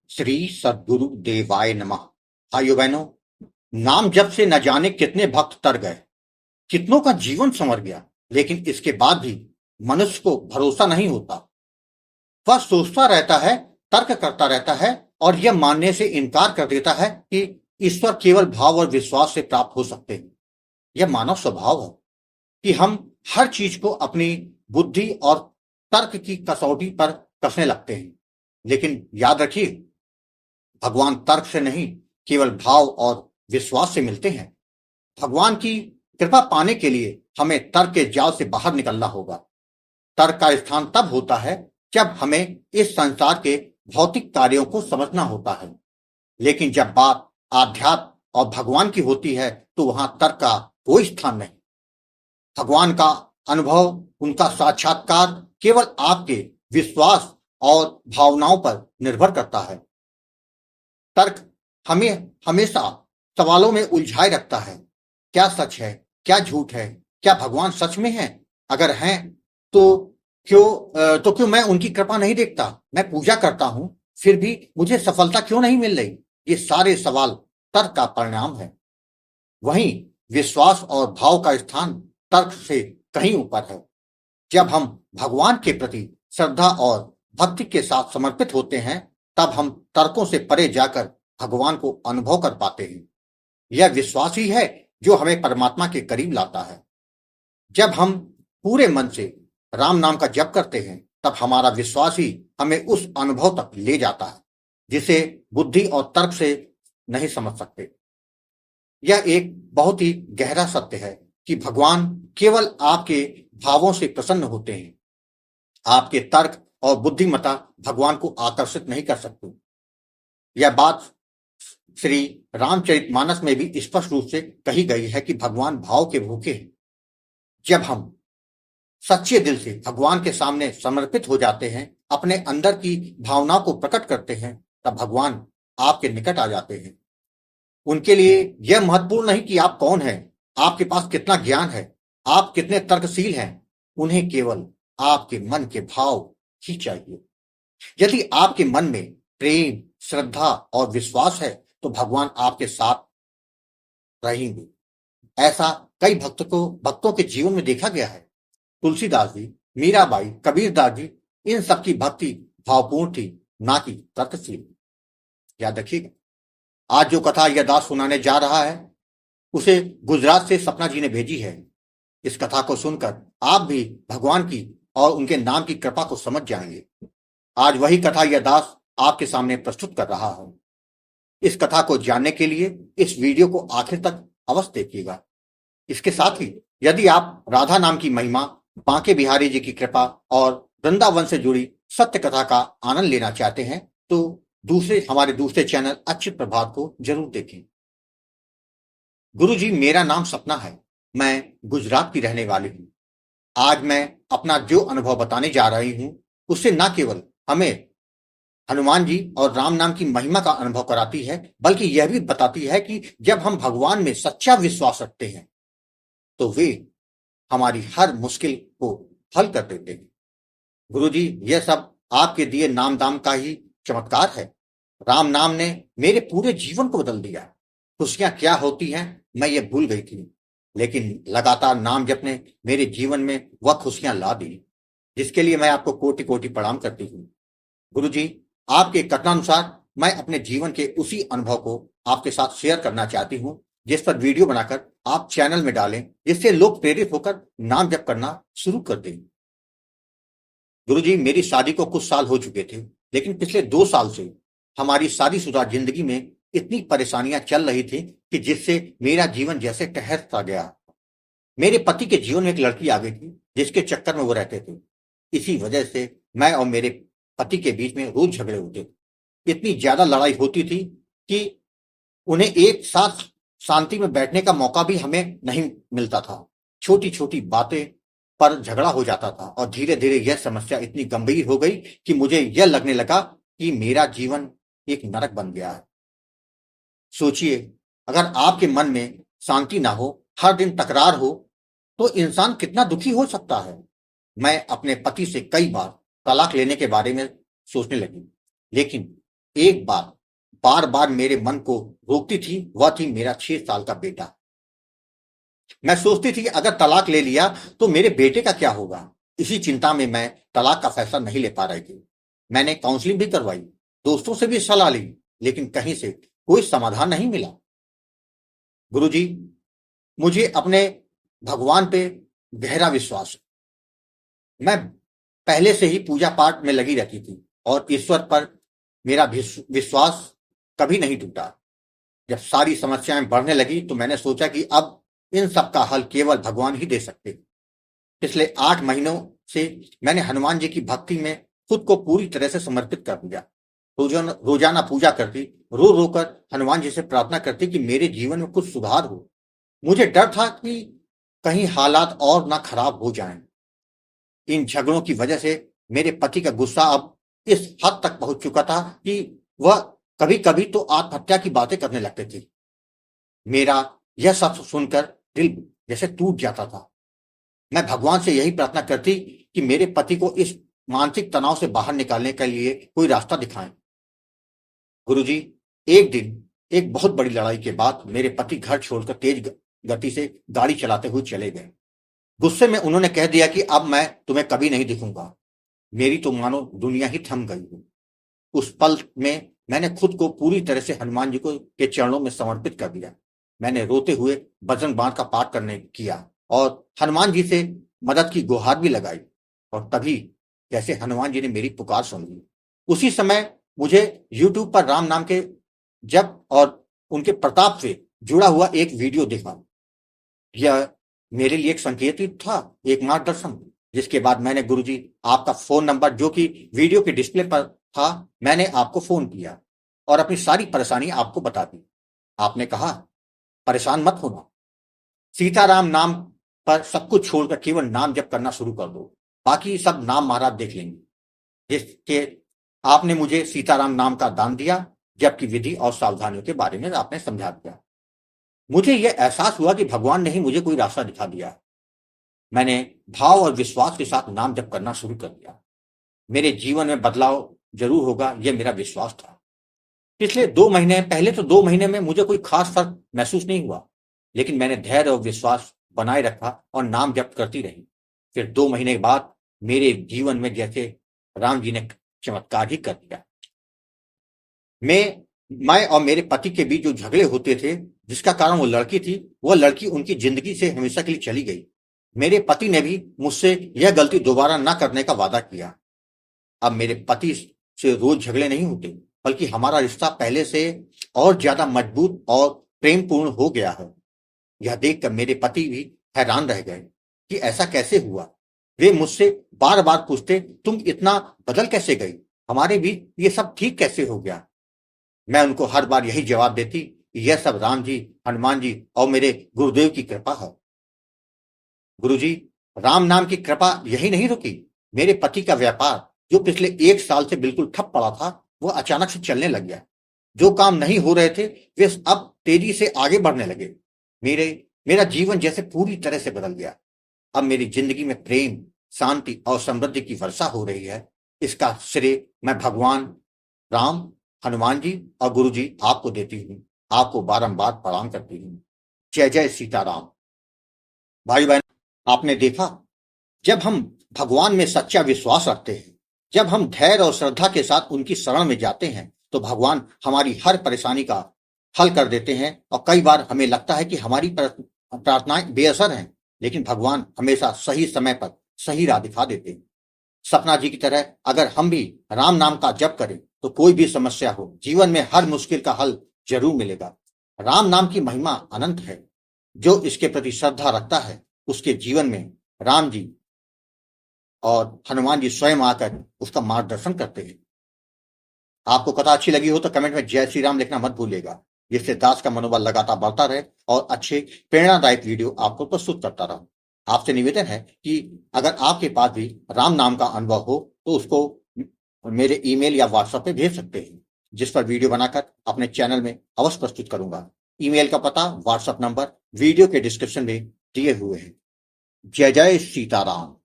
श्री सद्गुरु देवाय नमः। भाइयों बहनों, नाम जप से न जाने कितने भक्त तर गए, कितनों का जीवन संवर गया, लेकिन इसके बाद भी मनुष्य को भरोसा नहीं होता। वह सोचता रहता है, तर्क करता रहता है और यह मानने से इनकार कर देता है कि ईश्वर केवल भाव और विश्वास से प्राप्त हो सकते हैं। यह मानव स्वभाव है कि हम हर चीज को अपनी बुद्धि और तर्क की कसौटी पर कसने लगते हैं। लेकिन याद रखिए, भगवान तर्क से नहीं, केवल भाव और विश्वास से मिलते हैं। भगवान की कृपा पाने के लिए हमें तर्क के जाल से बाहर निकलना होगा। तर्क का स्थान तब होता है जब हमें इस संसार के भौतिक कार्यों को समझना होता है, लेकिन जब बात आध्यात्म और भगवान की होती है तो वहां तर्क का कोई स्थान नहीं। भगवान का अनुभव, उनका साक्षात्कार केवल आपके विश्वास और भावनाओं पर निर्भर करता है। तर्क हमें हमेशा सवालों में उलझाए रखता है। क्या सच है, क्या झूठ है, क्या भगवान सच में है? अगर हैं तो क्यों मैं उनकी कृपा नहीं देखता? मैं पूजा करता हूं, फिर भी मुझे सफलता क्यों नहीं मिल रही? ये सारे सवाल तर्क का परिणाम है। वहीं विश्वास और भाव का स्थान तर्क से कहीं ऊपर है। जब हम भगवान के प्रति श्रद्धा और भक्ति के साथ समर्पित होते हैं, तब हम तर्कों से परे जाकर भगवान को अनुभव कर पाते हैं। यह विश्वास ही है जो हमें परमात्मा के करीब लाता है। जब हम पूरे मन से राम नाम का जप करते हैं, तब हमारा विश्वास ही हमें उस अनुभव तक ले जाता है जिसे बुद्धि और तर्क से नहीं समझ सकते। यह एक बहुत ही गहरा सत्य है कि भगवान केवल आपके भावों से प्रसन्न होते हैं। आपके तर्क और बुद्धिमत्ता भगवान को आकर्षित नहीं कर सकते। यह बात श्री रामचरितमानस में भी स्पष्ट रूप से कही गई है कि भगवान भाव के भूखे हैं। जब हम सच्चे दिल से भगवान के सामने समर्पित हो जाते हैं, अपने अंदर की भावनाओं को प्रकट करते हैं, तब भगवान आपके निकट आ जाते हैं। उनके लिए यह महत्वपूर्ण नहीं कि आप कौन हैं, आपके पास कितना ज्ञान है, आप कितने तर्कशील हैं। उन्हें केवल आपके मन के भाव ही चाहिए। यदि आपके मन में प्रेम, श्रद्धा और विश्वास है तो भगवान आपके साथ रहेंगे। ऐसा कई भक्तों के जीवन में देखा गया है। तुलसीदास जी, मीराबाई, कबीरदास जी, इन सबकी भक्ति भावपूर्ण थी, ना कि तर्कशील। याद रखिएगा, आज जो कथा यह दास सुनाने जा रहा है, उसे गुजरात से सपना जी ने भेजी है। इस कथा को सुनकर आप भी भगवान की और उनके नाम की कृपा को समझ जाएंगे। आज वही कथा यह दास आपके सामने प्रस्तुत कर रहा है। इस कथा को जानने के लिए इस वीडियो को आखिर तक अवश्य देखिएगा। इसके साथ ही यदि आप राधा नाम की महिमा, बांके बिहारी जी की कृपा और वृंदावन से जुड़ी सत्य कथा का आनंद लेना चाहते हैं तो हमारे दूसरे चैनल अच्युत प्रभात को जरूर देखें। गुरु जी, मेरा नाम सपना है, मैं गुजरात की रहने वाली हूँ। आज मैं अपना जो अनुभव बताने जा रही हूँ, उससे न केवल हमें हनुमान जी और राम नाम की महिमा का अनुभव कराती है, बल्कि यह भी बताती है कि जब हम भगवान में सच्चा विश्वास रखते हैं तो वे हमारी हर मुश्किल को हल कर देते हैं। गुरु जी, यह सब आपके दिए नाम दाम का ही चमत्कार है। राम नाम ने मेरे पूरे जीवन को बदल दिया। खुशियां क्या होती हैं मैं ये भूल गई थी, लेकिन लगातार नाम जप ने मेरे जीवन में वह खुशियां ला दी, जिसके लिए मैं आपको कोटि कोटि प्रणाम करती हूँ। गुरु जी, आपके कथनानुसार मैं अपने जीवन के उसी अनुभव को आपके साथ शेयर करना चाहती हूँ, जिस पर वीडियो बनाकर आप चैनल में डालें, जिससे लोग प्रेरित होकर नाम जप करना शुरू कर दें। गुरु जी, मेरी शादी को कुछ साल हो चुके थे, लेकिन पिछले 2 साल से हमारी शादीशुदा जिंदगी में इतनी परेशानियां चल रही थी कि जिससे मेरा जीवन जैसे टहर सा गया। मेरे पति के जीवन में एक लड़की आ गई थी, जिसके चक्कर में वो रहते थे। इसी वजह से मैं और मेरे पति के बीच में रोज झगड़े होते थे। इतनी ज्यादा लड़ाई होती थी कि उन्हें एक साथ शांति में बैठने का मौका भी हमें नहीं मिलता था। छोटी छोटी बातें पर झगड़ा हो जाता था और धीरे धीरे यह समस्या इतनी गंभीर हो गई कि मुझे यह लगने लगा कि मेरा जीवन एक नरक बन गया है। सोचिए, अगर आपके मन में शांति ना हो, हर दिन तकरार हो, तो इंसान कितना दुखी हो सकता है। मैं अपने पति से कई बार तलाक लेने के बारे में सोचने लगी, लेकिन एक बार बार बार मेरे मन को रोकती थी, वह थी मेरा 6 साल का बेटा। मैं सोचती थी कि अगर तलाक ले लिया तो मेरे बेटे का क्या होगा। इसी चिंता में मैं तलाक का फैसला नहीं ले पा रही थी। मैंने काउंसलिंग भी करवाई, दोस्तों से भी सलाह ली, लेकिन कहीं से कोई समाधान नहीं मिला। गुरुजी, मुझे अपने भगवान पे गहरा विश्वास है। मैं पहले से ही पूजा पाठ में लगी रहती थी और ईश्वर पर मेरा विश्वास कभी नहीं टूटा। जब सारी समस्याएं बढ़ने लगी तो मैंने सोचा कि अब इन सब का हल केवल भगवान ही दे सकते। पिछले 8 महीनों से मैंने हनुमान जी की भक्ति में खुद को पूरी तरह से समर्पित कर दिया। रोजाना पूजा करती, रो रोकर हनुमान जी से प्रार्थना करती कि मेरे जीवन में कुछ सुधार हो। मुझे डर था कि कहीं हालात और ना खराब हो जाएं। इन झगड़ों की वजह से मेरे पति का गुस्सा अब इस हद तक पहुंच चुका था कि वह कभी कभी तो आत्महत्या की बातें करने लगते थे। मेरा यह सब सुनकर दिल जैसे टूट जाता था। मैं भगवान से यही प्रार्थना करती कि मेरे पति को इस मानसिक तनाव से बाहर निकालने के लिए कोई रास्ता दिखाएं। गुरुजी, एक दिन एक बहुत बड़ी लड़ाई के बाद मेरे पति घर छोड़कर तेज गति से गाड़ी चलाते हुए चले गए। गुस्से में उन्होंने कह दिया कि अब मैं तुम्हें कभी नहीं दिखूंगा। मेरी तो मानो दुनिया ही थम गई हो। उस पल में मैंने खुद को पूरी तरह से हनुमान जी को के चरणों में समर्पित कर दिया। मैंने रोते हुए बजरंग बाण का पाठ करने किया और हनुमान जी से मदद की गुहार भी लगाई, और तभी जैसे हनुमान जी ने मेरी पुकार सुन ली। उसी समय मुझे YouTube पर राम नाम के जप और उनके प्रताप से जुड़ा हुआ एक वीडियो दिखा। यह मेरे लिए एक संकेत ही था, एक मार्गदर्शन। जिसके बाद मैंने गुरुजी आपका फोन नंबर, जो कि वीडियो के डिस्प्ले पर था, मैंने आपको फोन किया और अपनी सारी परेशानी आपको बता दी। आपने कहा, परेशान मत होना, सीताराम नाम पर सब कुछ छोड़कर केवल नाम जप करना शुरू कर दो, बाकी सब नाम महाराज देख लेंगे। जिसके आपने मुझे सीताराम नाम का दान दिया, जप की विधि और सावधानियों के बारे में आपने समझा दिया। मुझे यह एहसास हुआ कि भगवान ने ही मुझे कोई रास्ता दिखा दिया। मैंने भाव और विश्वास के साथ नाम जप करना शुरू कर दिया। मेरे जीवन में बदलाव जरूर होगा, यह मेरा विश्वास था। पिछले 2 महीने, पहले तो 2 महीने में मुझे कोई खास फर्क महसूस नहीं हुआ, लेकिन मैंने धैर्य और विश्वास बनाए रखा और नाम जप करती रही। फिर 2 महीने के बाद मेरे जीवन में जैसे राम जी ने चमत्कार ही कर दिया। मैं और मेरे पति के बीच जो झगड़े होते थे, जिसका कारण वो लड़की थी, वह लड़की उनकी जिंदगी से हमेशा के लिए चली गई। मेरे पति ने भी मुझसे यह गलती दोबारा न करने का वादा किया। अब मेरे पति से रोज झगड़े नहीं होते, बल्कि हमारा रिश्ता पहले से और ज्यादा मजबूत और प्रेमपूर्ण हो गया है। यह देखकर मेरे पति भी हैरान रह गए कि ऐसा कैसे हुआ। वे मुझसे बार बार पूछते, तुम इतना बदल कैसे गई, हमारे बीच ये सब ठीक कैसे हो गया। मैं उनको हर बार यही जवाब देती कि यह सब राम जी, हनुमान जी और मेरे गुरुदेव की कृपा है। गुरुजी, राम नाम की कृपा यही नहीं रुकी। मेरे पति का व्यापार, जो पिछले 1 साल से बिल्कुल ठप पड़ा था, वह अचानक से चलने लग गया। जो काम नहीं हो रहे थे, वे अब तेजी से आगे बढ़ने लगे। मेरा जीवन जैसे पूरी तरह से बदल गया। अब मेरी जिंदगी में प्रेम, शांति और समृद्धि की वर्षा हो रही है। इसका श्रेय मैं भगवान राम, हनुमान जी और गुरु जी आपको देती हूँ। आपको बारंबार प्रणाम करती हूँ। जय जय सीताराम। भाई बहन, आपने देखा, जब हम भगवान में सच्चा विश्वास रखते हैं, जब हम धैर्य और श्रद्धा के साथ उनकी शरण में जाते हैं, तो भगवान हमारी हर परेशानी का हल कर देते हैं। और कई बार हमें लगता है कि हमारी प्रार्थनाएं बेअसर हैं, लेकिन भगवान हमेशा सही समय पर सही राह दिखा देते हैं। सपना जी की तरह अगर हम भी राम नाम का जप करें, तो कोई भी समस्या हो, जीवन में हर मुश्किल का हल जरूर मिलेगा। राम नाम की महिमा अनंत है। जो इसके प्रति श्रद्धा रखता है, उसके जीवन में राम जी और हनुमान जी स्वयं आकर उसका मार्गदर्शन करते हैं। आपको कथा अच्छी लगी हो तो कमेंट में जय श्री राम लिखना मत भूलिएगा, जिससे दास का मनोबल लगातार बढ़ता रहे और अच्छे प्रेरणादायक वीडियो आपको प्रस्तुत करता रहूं। आपसे निवेदन है कि अगर आपके पास भी राम नाम का अनुभव हो तो उसको मेरे ईमेल या व्हाट्सएप पे भेज सकते हैं, जिस पर वीडियो बनाकर अपने चैनल में अवश्य प्रस्तुत करूंगा। ईमेल का पता, व्हाट्सएप नंबर वीडियो के डिस्क्रिप्शन में दिए हुए हैं। जय जय सीताराम।